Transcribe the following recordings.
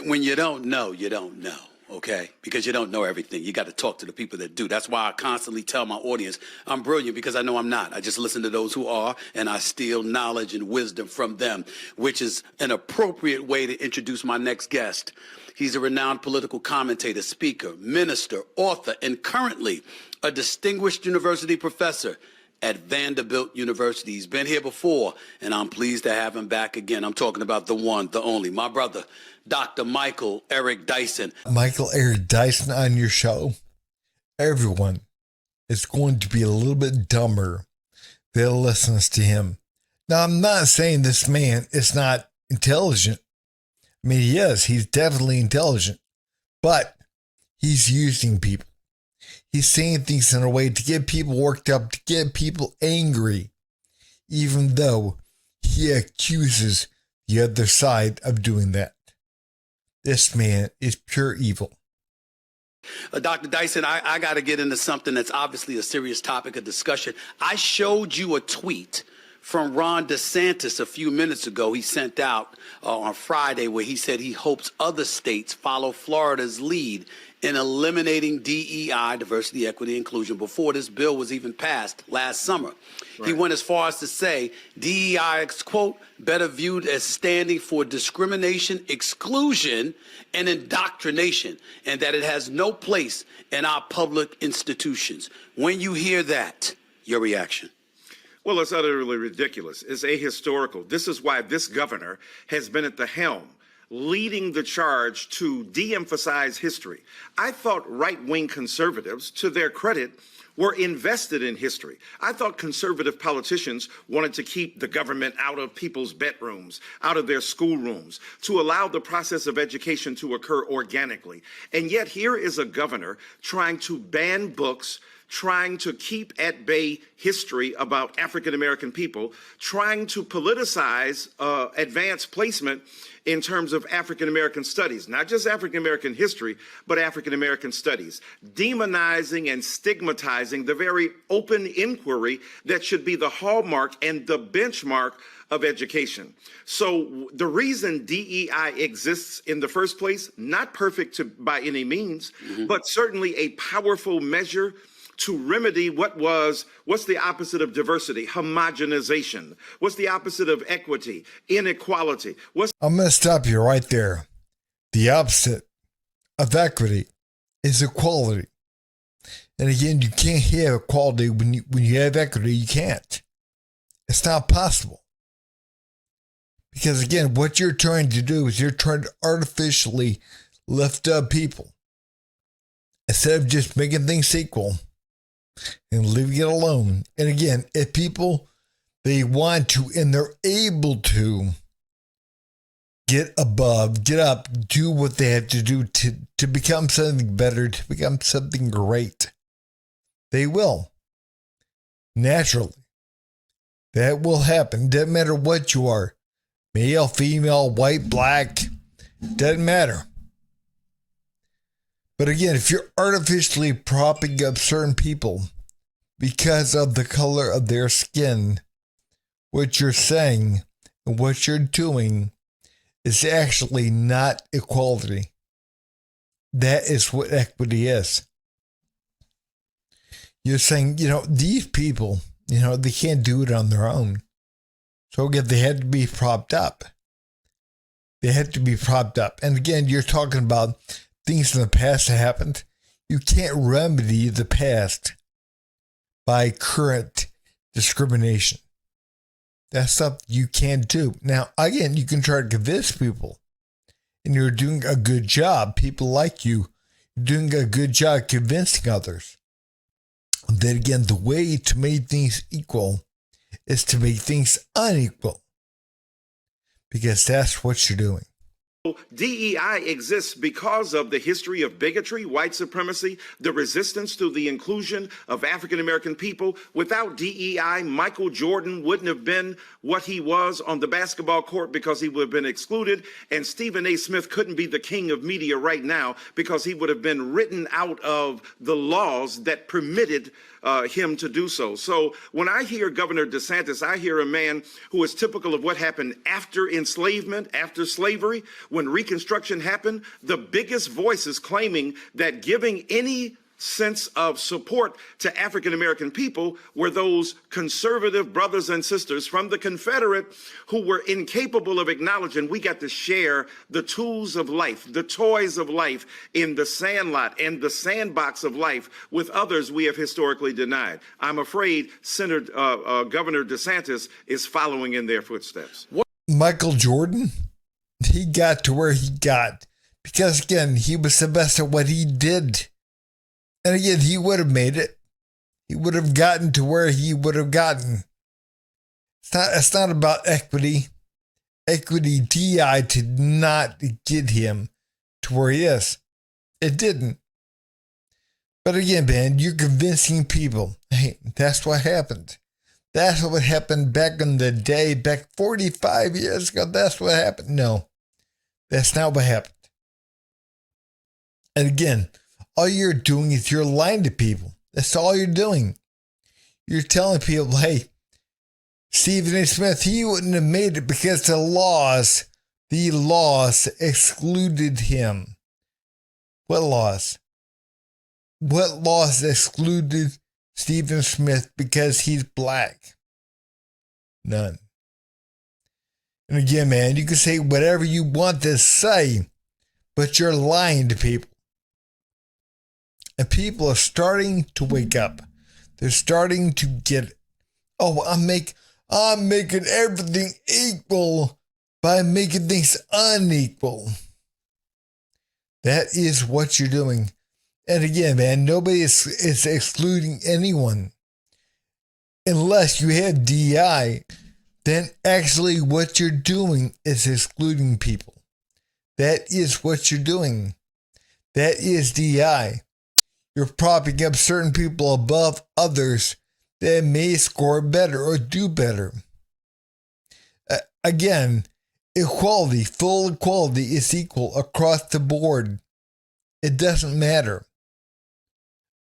when you don't know, you don't know. Okay, because you don't know everything. You got to talk to the people that do. That's why I constantly tell my audience I'm brilliant, because I know I'm not. I just listen to those who are, and I steal knowledge and wisdom from them, which is an appropriate way to introduce my next guest. He's a renowned political commentator, speaker, minister, author, and currently a distinguished university professor at Vanderbilt University. He's been here before, and I'm pleased to have him back again. I'm talking about the one, the only, my brother, Dr. Michael Eric Dyson. Michael Eric Dyson on your show. Everyone is going to be a little bit dumber that listens to him. Now, I'm not saying this man is not intelligent. I mean, he is. He's definitely intelligent. But he's using people. He's saying things in a way to get people worked up, to get people angry, even though he accuses the other side of doing that. This man is pure evil. Dr. Dyson, I got to get into something that's obviously a serious topic of discussion. I showed you a tweet from Ron DeSantis a few minutes ago. He sent out on Friday where he said he hopes other states follow Florida's lead in eliminating DEI, diversity, equity, inclusion, before this bill was even passed last summer. Right. He went as far as to say DEI is, quote, better viewed as standing for discrimination, exclusion, and indoctrination, and that it has no place in our public institutions. When you hear that, your reaction? Well, it's utterly ridiculous. It's ahistorical. This is why this governor has been at the helm, leading the charge to de-emphasize history. I thought right-wing conservatives, to their credit, were invested in history. I thought conservative politicians wanted to keep the government out of people's bedrooms, out of their schoolrooms, to allow the process of education to occur organically. And yet here is a governor trying to ban books, trying to keep at bay history about African-American people, trying to politicize advanced placement in terms of African-American studies, not just African-American history, but African-American studies, demonizing and stigmatizing the very open inquiry that should be the hallmark and the benchmark of education. So the reason DEI exists in the first place, not perfect by any means, but certainly a powerful measure to remedy what's the opposite of diversity? Homogenization. What's the opposite of equity? Inequality. I'm going to stop you right there. The opposite of equity is equality. And again, you can't have equality when you have equity. You can't. It's not possible. Because again, what you're trying to do is you're trying to artificially lift up people instead of just making things equal and leaving it alone. And again, if people, they want to and they're able to get above, get up, do what they have to do to become something better, to become something great, they will. Naturally. That will happen. Doesn't matter what you are. Male, female, white, black. Doesn't matter. But again, if you're artificially propping up certain people because of the color of their skin, what you're saying and what you're doing is actually not equality. That is what equity is. You're saying, these people, they can't do it on their own. So again, they had to be propped up. They had to be propped up. And again, you're talking about things in the past that happened. You can't remedy the past by current discrimination. That's something you can't do. Now, again, you can try to convince people, and you're doing a good job. People like you. You're doing a good job convincing others. And then again, the way to make things equal is to make things unequal. Because that's what you're doing. DEI exists because of the history of bigotry, white supremacy, the resistance to the inclusion of African-American people. Without DEI, Michael Jordan wouldn't have been what he was on the basketball court because he would have been excluded. And Stephen A. Smith couldn't be the king of media right now because he would have been written out of the laws that permitted him to do so. So when I hear Governor DeSantis, I hear a man who is typical of what happened after enslavement, after slavery, when Reconstruction happened. The biggest voices claiming that giving any sense of support to African American people were those conservative brothers and sisters from the Confederate who were incapable of acknowledging we got to share the tools of life, the toys of life in the sandlot and the sandbox of life with others we have historically denied. I'm afraid Governor DeSantis is following in their footsteps. Michael Jordan, he got to where he got because, again, he was the best at what he did. And again, he would have made it. He would have gotten to where he would have gotten. It's not about equity. Equity DI did not get him to where he is. It didn't. But again, man, you're convincing people, hey, that's what happened. That's what happened back in the day, back 45 years ago. That's what happened. No, that's not what happened. And again, all you're doing is you're lying to people. That's all you're doing. You're telling people, hey, Stephen A. Smith, he wouldn't have made it because the laws excluded him. What laws? What laws excluded Stephen Smith because he's black? None. And again, man, you can say whatever you want to say, but you're lying to people. And people are starting to wake up. They're starting to get it. Oh, I'm making everything equal by making things unequal. That is what you're doing. And again, man, nobody is excluding anyone. Unless you have DEI, then actually what you're doing is excluding people. That is what you're doing. That is DEI. You're propping up certain people above others that may score better or do better. Again, equality, full equality is equal across the board. It doesn't matter.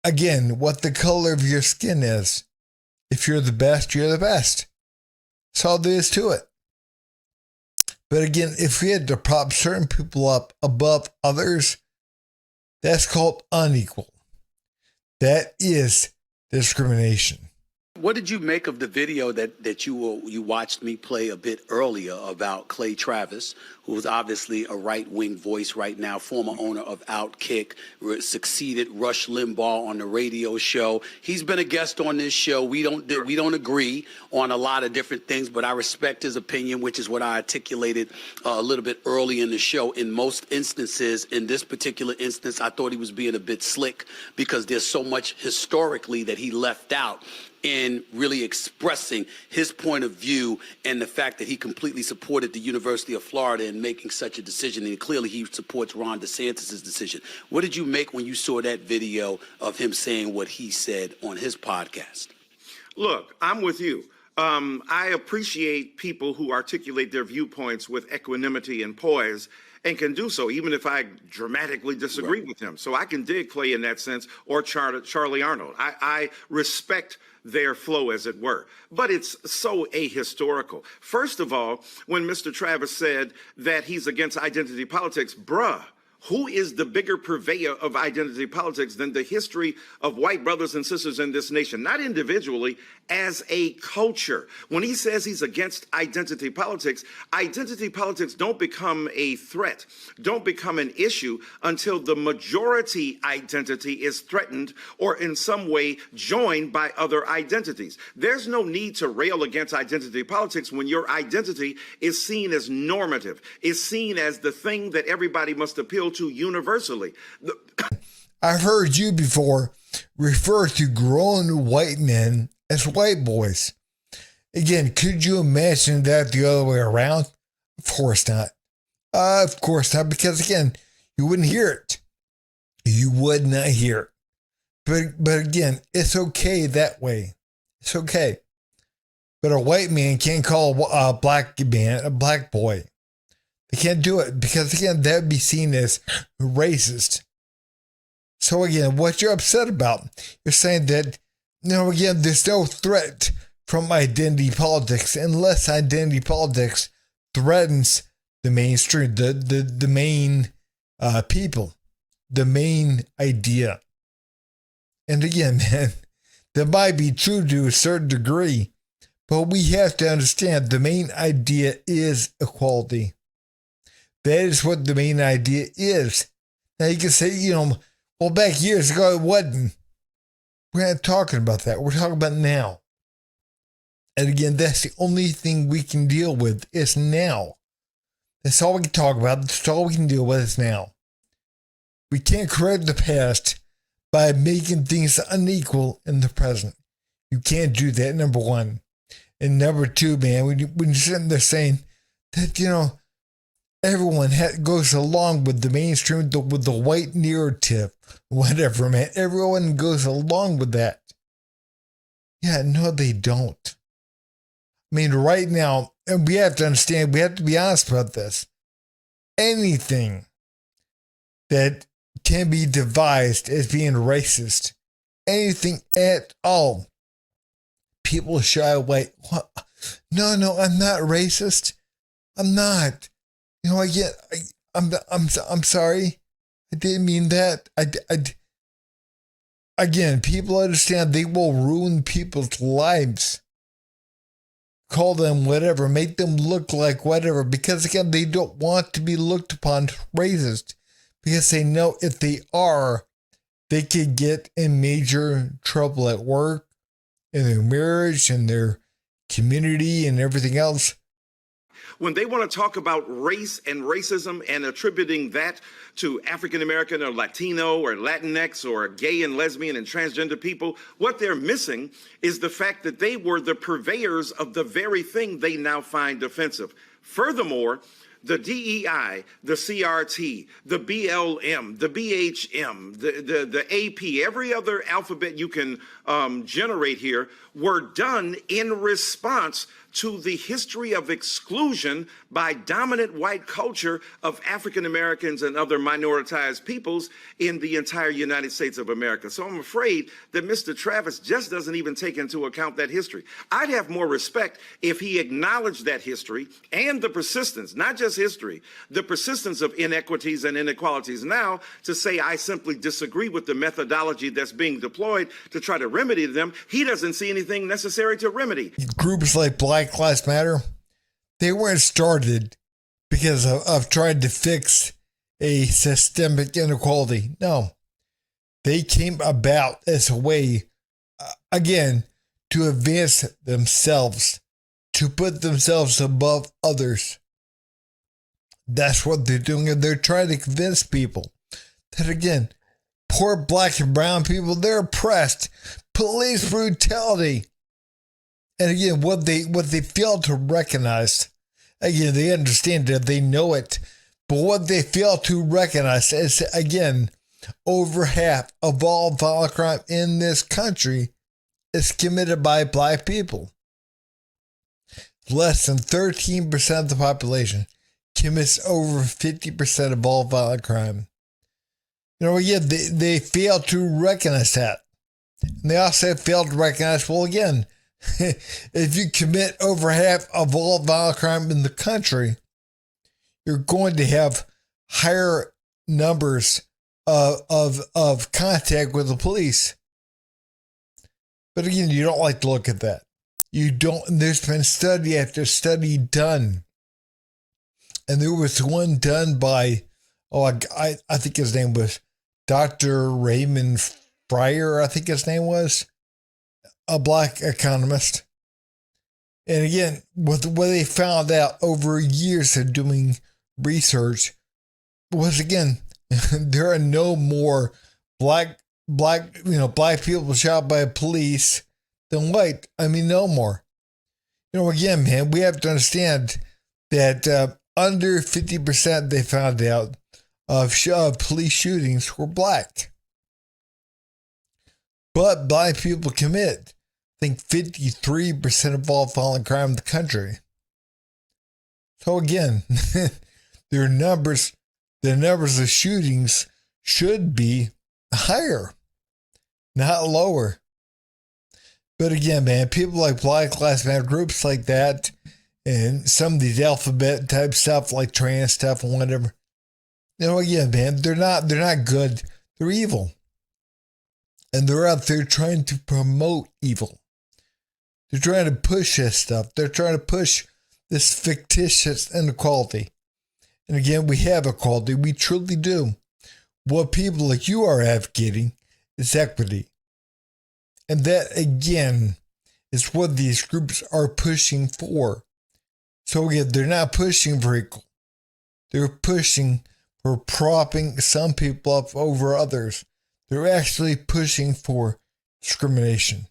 Again, what the color of your skin is. If you're the best, you're the best. That's all there is to it. But again, if we had to prop certain people up above others, that's called unequal. That is discrimination. What did you make of the video that you watched me play a bit earlier about Clay Travis, who is obviously a right-wing voice right now, former owner of Outkick, succeeded Rush Limbaugh on the radio show. He's been a guest on this show. We don't agree on a lot of different things, but I respect his opinion, which is what I articulated a little bit early in the show. In most instances, in this particular instance, I thought he was being a bit slick because there's so much historically that he left out in really expressing his point of view and the fact that he completely supported the University of Florida in making such a decision. And clearly he supports Ron DeSantis' decision. What did you make when you saw that video of him saying what he said on his podcast? Look, I'm with you. I appreciate people who articulate their viewpoints with equanimity and poise and can do so, even if I dramatically disagree with him. So I can dig Clay in that sense, or Charlie Arnold. I respect their flow, as it were. But it's so ahistorical. First of all, when Mr. Travis said that he's against identity politics, bruh, who is the bigger purveyor of identity politics than the history of white brothers and sisters in this nation? Not individually, as a culture. When he says he's against identity politics don't become a threat, don't become an issue until the majority identity is threatened or in some way joined by other identities. There's no need to rail against identity politics when your identity is seen as normative, is seen as the thing that everybody must appeal to universally. I've heard you before refer to grown white men as white boys. Again, could you imagine that the other way around? Of course not. Of course not, because again, you wouldn't hear it. You would not hear it. But again, it's okay that way. It's okay. But a white man can't call a black man a black boy. They can't do it because, again, that would be seen as racist. So, again, what you're upset about, you're saying that Again, there's no threat from identity politics unless identity politics threatens the mainstream, the main people, the main idea. And again, man, that might be true to a certain degree, but we have to understand the main idea is equality. That is what the main idea is. Now you can say, well, back years ago it wasn't. We're not talking about that. We're talking about now. And again, that's the only thing we can deal with is now. That's all we can talk about. That's all we can deal with is now. We can't correct the past by making things unequal in the present. You can't do that, number one. And number two, man, when you're sitting there saying that, everyone goes along with the mainstream, with the white narrative, whatever, man. Everyone goes along with that. Yeah, no, they don't. I mean, right now, and we have to understand, we have to be honest about this. Anything that can be devised as being racist, anything at all, people shy away. What? No, I'm not racist. I'm not. I'm sorry. I didn't mean that. Again, people understand they will ruin people's lives. Call them whatever, make them look like whatever, because again, they don't want to be looked upon as racist, because they know if they are, they could get in major trouble at work, in their marriage, in their community, and everything else. When they want to talk about race and racism and attributing that to African American or Latino or Latinx or gay and lesbian and transgender people, what they're missing is the fact that they were the purveyors of the very thing they now find offensive. Furthermore, the DEI, the CRT, the BLM, the BHM, the AP, every other alphabet you can generate here were done in response to the history of exclusion by dominant white culture of African Americans and other minoritized peoples in the entire United States of America. So I'm afraid that Mr. Travis just doesn't even take into account that history. I'd have more respect if he acknowledged that history and the persistence, not just history, the persistence of inequities and inequalities now to say I simply disagree with the methodology that's being deployed to try to remedy them. He doesn't see anything necessary to remedy. Groups like Black Lives Matter, they weren't started because of trying to fix a systemic inequality. No, they came about as a way, again, to advance themselves, to put themselves above others. That's what they're doing, and they're trying to convince people that, again, poor black and brown people, they're oppressed. Police brutality. And again, what they fail to recognize, again, they understand it, they know it, but what they fail to recognize is, again, over half of all violent crime in this country is committed by black people. Less than 13% of the population commits over 50% of all violent crime. Again, they fail to recognize that. And they also fail to recognize, well, again, if you commit over half of all violent crime in the country, you're going to have higher numbers of contact with the police. But again, you don't like to look at that. You don't, and there's been study after study done. And there was one done by, I think his name was Dr. Raymond Fryer, I think his name was. A black economist. And again, what they found out over years of doing research was, again, there are no more black people shot by police than white. I mean, no more. Again, man, we have to understand that under 50% they found out of police shootings were black. But black people commit, I think, 53% of all violent crime in the country. So again, the numbers of shootings should be higher, not lower. But again, man, people like Black Lives Matter, groups like that, and some of these alphabet type stuff like trans stuff and whatever. Again, man, they're not good. They're evil. And they're out there trying to promote evil. They're trying to push this stuff. They're trying to push this fictitious inequality. And again, we have equality. We truly do. What people like you are advocating is equity. And that, again, is what these groups are pushing for. So again, they're not pushing for equal. They're pushing for propping some people up over others. They're actually pushing for discrimination.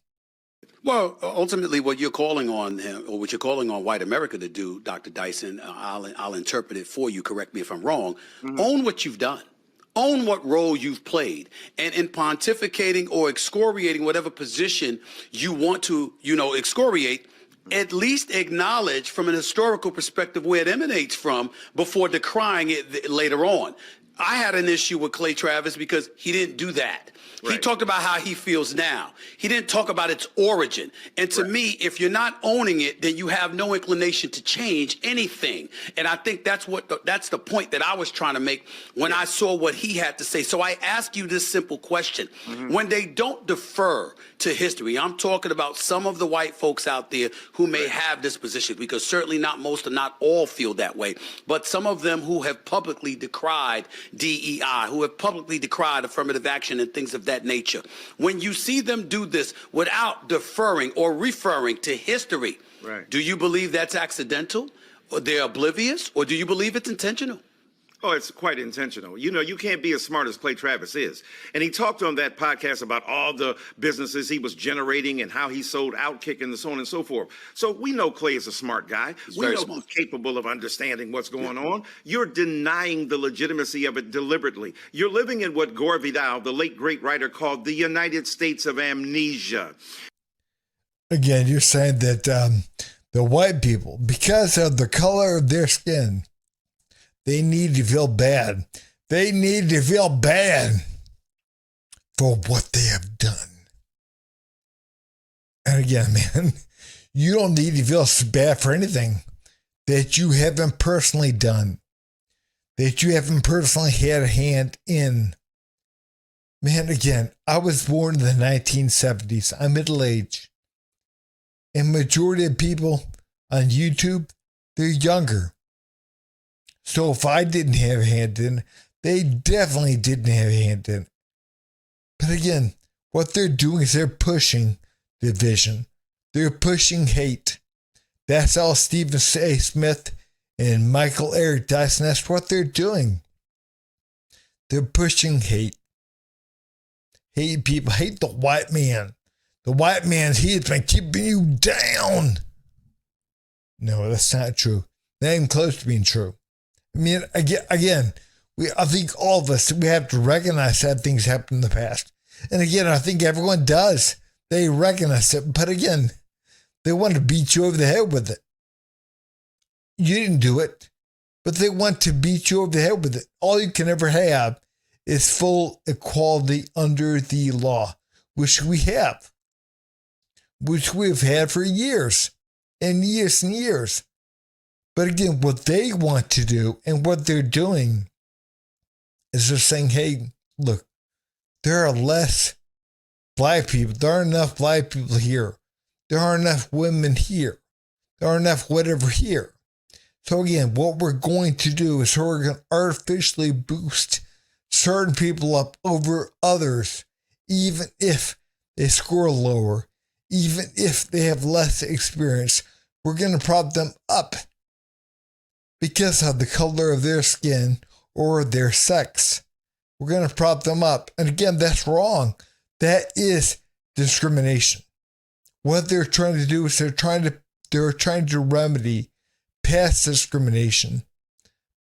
Well, ultimately, what you're calling on him, or what you're calling on white America to do, Dr. Dyson, I'll interpret it for you. Correct me if I'm wrong. Own what you've done. Own what role you've played. And in pontificating or excoriating whatever position you want to, excoriate, at least acknowledge from an historical perspective where it emanates from before decrying it later on. I had an issue with Clay Travis because he didn't do that. Right. He talked about how he feels now. He didn't talk about its origin. And to me, if you're not owning it, then you have no inclination to change anything. And I think that's the point that I was trying to make when I saw what he had to say. So I ask you this simple question. When they don't defer to history, I'm talking about some of the white folks out there who may have this position, because certainly not most or not all feel that way, but some of them who have publicly decried DEI, who have publicly decried affirmative action and things of that nature. When you see them do this without deferring or referring to history, do you believe that's accidental, or they're oblivious, or do you believe it's intentional? Oh, it's quite intentional. You can't be as smart as Clay Travis is. And he talked on that podcast about all the businesses he was generating and how he sold Outkick and so on and so forth. So we know Clay is a smart guy. We know he's capable of understanding what's going on. You're denying the legitimacy of it deliberately. You're living in what Gore Vidal, the late great writer, called the United States of amnesia. Again, you're saying that the white people, because of the color of their skin, they need to feel bad. They need to feel bad for what they have done. And again, man, you don't need to feel bad for anything that you haven't personally done, that you haven't personally had a hand in. Man, again, I was born in the 1970s. I'm middle-aged. And majority of people on YouTube, they're younger. So if I didn't have a hand in it, they definitely didn't have a hand in it. But again, what they're doing is they're pushing division. They're pushing hate. That's all Stephen A. Smith and Michael Eric Dyson, that's what they're doing. They're pushing hate. Hate people, hate the white man. The white man, he has been keeping you down. No, that's not true. Not even close to being true. I mean, again, I think all of us, we have to recognize that things happened in the past. And again, I think everyone does. They recognize it. But again, they want to beat you over the head with it. You didn't do it, but they want to beat you over the head with it. All you can ever have is full equality under the law, which we have, which we've had for years and years and years. But again, what they want to do and what they're doing is they're saying, hey, look, there are less black people. There aren't enough black people here. There aren't enough women here. There aren't enough whatever here. So again, what we're going to do is we're going to artificially boost certain people up over others, even if they score lower, even if they have less experience. We're going to prop them up because of the color of their skin or their sex. We're going to prop them up. And again, that's wrong. That is discrimination. What they're trying to do is they're trying to remedy past discrimination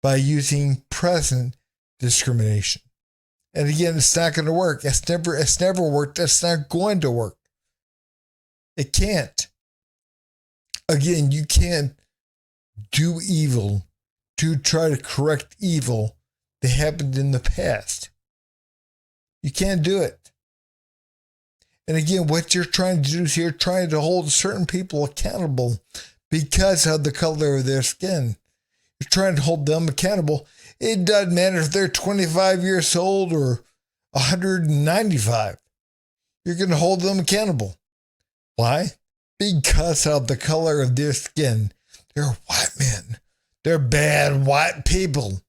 by using present discrimination. And again, it's not going to work. It's never worked. It's not going to work. It can't. Again, you can't do evil to try to correct evil that happened in the past. You can't do it. And again, what you're trying to do is you're trying to hold certain people accountable because of the color of their skin. You're trying to hold them accountable. It doesn't matter if they're 25 years old or 195. You're going to hold them accountable. Why? Because of the color of their skin. They're white men. They're bad white people.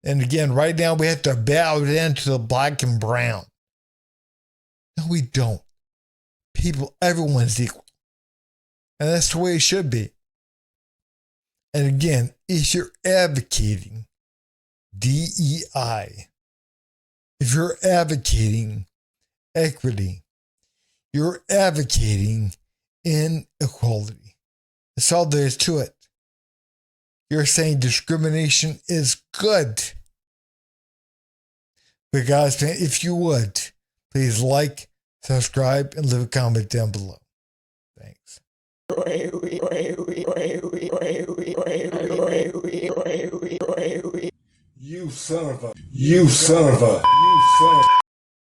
And again, right now we have to bow down to the black and brown. No, we don't. Everyone's equal. And that's the way it should be. And again, if you're advocating DEI, if you're advocating equity, you're advocating inequality. That's all there is to it. You're saying discrimination is good. But guys, if you would, please like, subscribe, and leave a comment down below. Thanks. You son of a